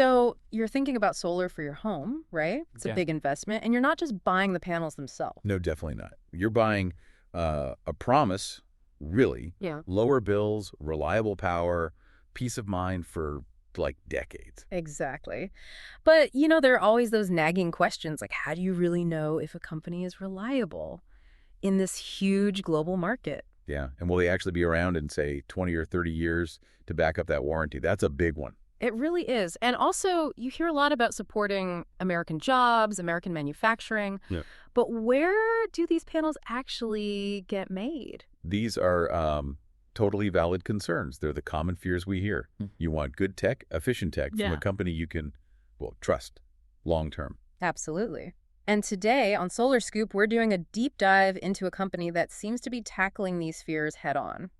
So you're thinking about solar for your home, right? It's a Yeah. big investment, and you're not just buying the panels themselves. No, definitely not. You're buying a promise, really, Yeah. lower bills, reliable power, peace of mind for like decades. Exactly. But, you know, there are always those nagging questions like, how do you really know if a company is reliable in this huge global market? Yeah. And will they actually be around in, say, 20 or 30 years to back up that warranty? That's a big one. It really is. And also, you hear a lot about supporting American jobs, American manufacturing. Yeah. But where do these panels actually get made? These are totally valid concerns. They're the common fears we hear. You want good tech, efficient tech from Yeah. a company you can, well, trust long term. Absolutely. And today on Solar Scoop, we're doing a deep dive into a company that seems to be tackling these fears head on.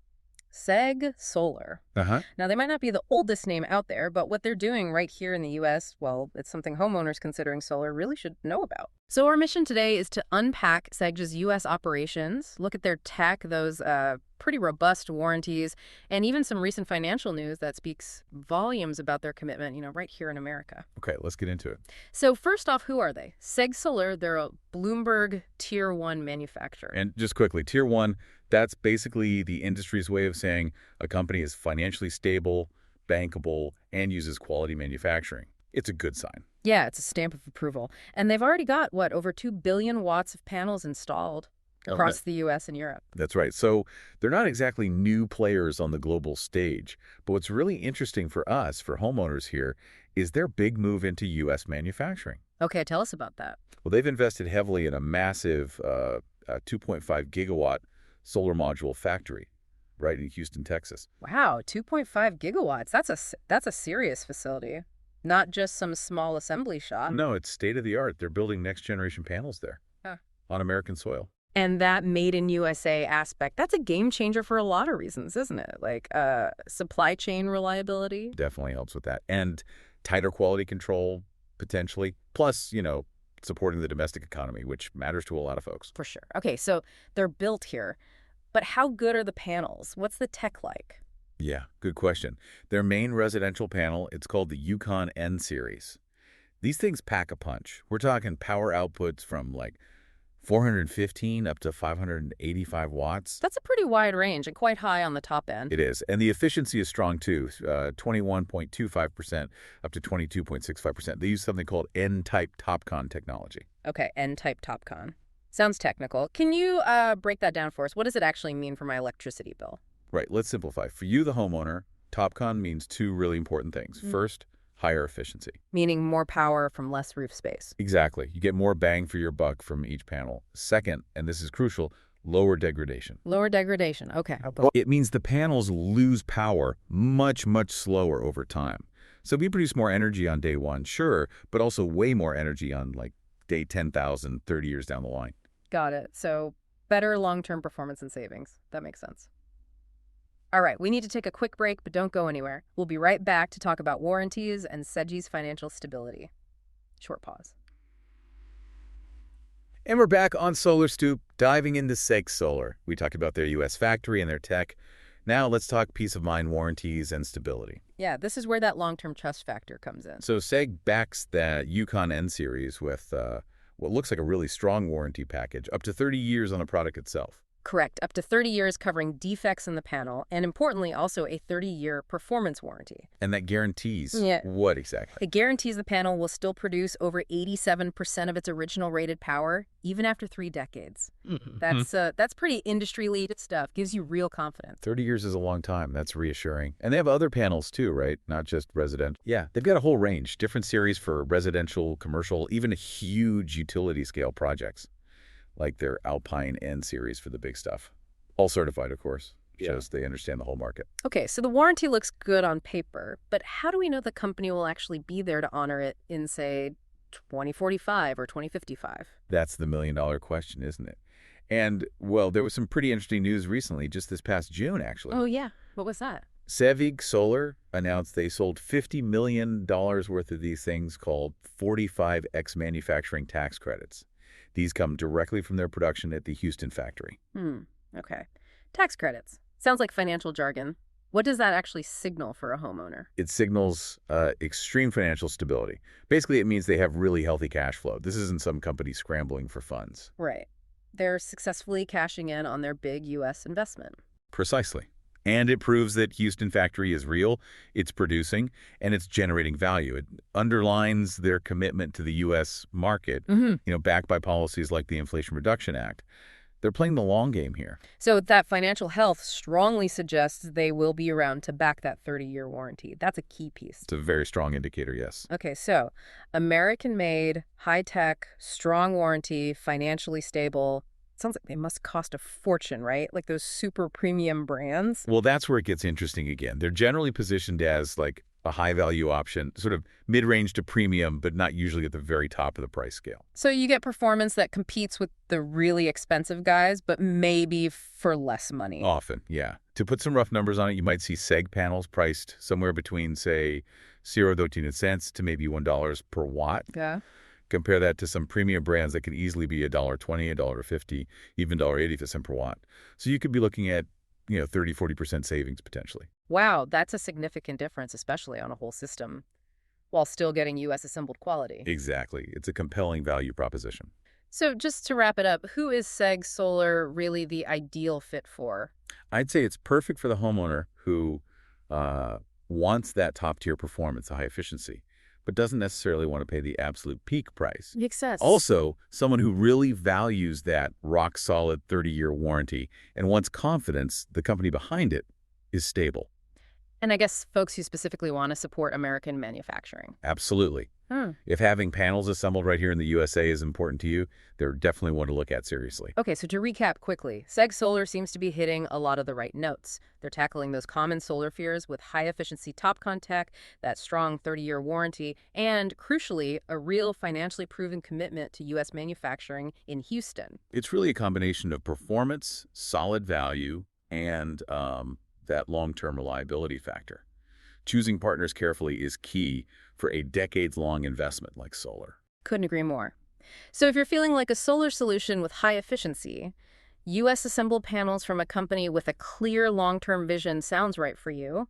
Seg Solar. Uh-huh. Now, they might not be the oldest name out there, but what they're doing right here in the U.S., well, it's something homeowners considering solar really should know about. So our mission today is to unpack Seg's U.S. operations, look at their tech, those pretty robust warranties, and even some recent financial news that speaks volumes about their commitment, you know, right here in America. Okay, let's get into it. So first off, who are they? Seg Solar, they're a Bloomberg Tier 1 manufacturer. And just quickly, Tier 1, that's basically the industry's way of saying a company is financially stable, bankable, and uses quality manufacturing. It's a good sign. Yeah, it's a stamp of approval. And they've already got, what, over 2 billion watts of panels installed across the U.S. and Europe. That's right. So they're not exactly new players on the global stage. But what's really interesting for us, for homeowners here, is their big move into U.S. manufacturing. Okay, tell us about that. Well, they've invested heavily in a massive 2.5 gigawatt solar module factory right in Houston, Texas. Wow, 2.5 gigawatts. That's a serious facility, not just some small assembly shop. No, it's state-of-the-art. They're building next-generation panels there on American soil. And that made in USA aspect, that's a game changer for a lot of reasons, isn't it? Like supply chain reliability. Definitely helps with that. And tighter quality control, potentially. Plus, you know, supporting the domestic economy, which matters to a lot of folks. For sure. Okay, so they're built here. But how good are the panels? What's the tech like? Yeah, good question. Their main residential panel, it's called the Yukon N series. These things pack a punch. We're talking power outputs from like 415 up to 585 watts. That's a pretty wide range and quite high on the top end. It is. And the efficiency is strong too, 21.25% up to 22.65%. They use something called N-type TOPCon technology. Okay, N-type TOPCon. Sounds technical. Can you break that down for us? What does it actually mean for my electricity bill? Right, let's simplify. For you, the homeowner, TOPCon means two really important things. First, higher efficiency. Meaning more power from less roof space. Exactly. You get more bang for your buck from each panel. Second, and this is crucial, lower degradation. Lower degradation. Okay. It means the panels lose power much, much slower over time. So we produce more energy on day one, sure, but also way more energy on like day 10,000, 30 years down the line. Got it. So better long-term performance and savings. That makes sense. All right, we need to take a quick break, but don't go anywhere. We'll be right back to talk about warranties and Seg's financial stability. Short pause. And we're back on Solar Stoop, diving into Seg Solar. We talked about their U.S. factory and their tech. Now let's talk peace of mind warranties and stability. Yeah, this is where that long-term trust factor comes in. So Seg backs that Yukon N series with what looks like a really strong warranty package, up to 30 years on the product itself. Correct. Up to 30 years covering defects in the panel, and importantly, also a 30-year performance warranty. And that guarantees what exactly? It guarantees the panel will still produce over 87% of its original rated power, even after 3 decades. That's pretty industry-leading stuff. Gives you real confidence. 30 years is a long time. That's reassuring. And they have other panels too, right? Not just residential. Yeah, they've got a whole range. Different series for residential, commercial, even huge utility-scale projects, like their Alpine N series for the big stuff. All certified, of course. Shows they understand the whole market. Okay, so the warranty looks good on paper, but how do we know the company will actually be there to honor it in, say, 2045 or 2055? That's the million-dollar question, isn't it? And, well, there was some pretty interesting news recently, just this past June, actually. Oh, yeah. What was that? Seg Solar announced they sold $50 million worth of these things called 45X manufacturing tax credits. These come directly from their production at the Houston factory. Okay. Tax credits. Sounds like financial jargon. What does that actually signal for a homeowner? It signals extreme financial stability. Basically, it means they have really healthy cash flow. This isn't some company scrambling for funds. Right. They're successfully cashing in on their big U.S. investment. Precisely. And it proves that Houston factory is real, it's producing, and it's generating value. It underlines their commitment to the U.S. market, backed by policies like the Inflation Reduction Act. They're playing the long game here. So that financial health strongly suggests they will be around to back that 30-year warranty. That's a key piece. It's a very strong indicator, yes. Okay, so American-made, high-tech, strong warranty, financially stable. Sounds like they must cost a fortune, right? Like those super premium brands. Well, that's where it gets interesting again. They're generally positioned as like a high-value option, sort of mid-range to premium, but not usually at the very top of the price scale. So you get performance that competes with the really expensive guys, but maybe for less money. Often, yeah. To put some rough numbers on it, you might see Seg panels priced somewhere between, say, 0 cents to maybe $1 per watt. Yeah. Compare that to some premium brands that could easily be $1.20, $1.50, even $1.80 per watt. So you could be looking at 30–40% savings potentially. Wow, that's a significant difference, especially on a whole system, while still getting U.S. assembled quality. Exactly. It's a compelling value proposition. So just to wrap it up, who is Seg Solar really the ideal fit for? I'd say it's perfect for the homeowner who wants that top-tier performance, a high efficiency, but doesn't necessarily want to pay the absolute peak price. Makes sense. Also, someone who really values that rock-solid 30-year warranty and wants confidence the company behind it is stable. And I guess folks who specifically want to support American manufacturing. Absolutely. If having panels assembled right here in the USA is important to you, they're definitely one to look at seriously. Okay, so to recap quickly, Seg Solar seems to be hitting a lot of the right notes. They're tackling those common solar fears with high-efficiency top contact, that strong 30-year warranty, and, crucially, a real financially proven commitment to U.S. manufacturing in Houston. It's really a combination of performance, solid value, and that long-term reliability factor. Choosing partners carefully is key for a decades-long investment like solar. Couldn't agree more. So if you're feeling like a solar solution with high efficiency, U.S. assembled panels from a company with a clear long-term vision sounds right for you,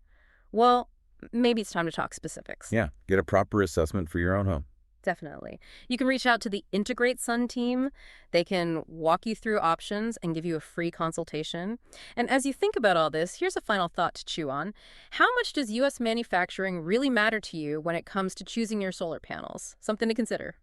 well, maybe it's time to talk specifics. Yeah, get a proper assessment for your own home. Definitely. You can reach out to the Integrate Sun team. They can walk you through options and give you a free consultation. And as you think about all this, here's a final thought to chew on. How much does U.S. manufacturing really matter to you when it comes to choosing your solar panels? Something to consider.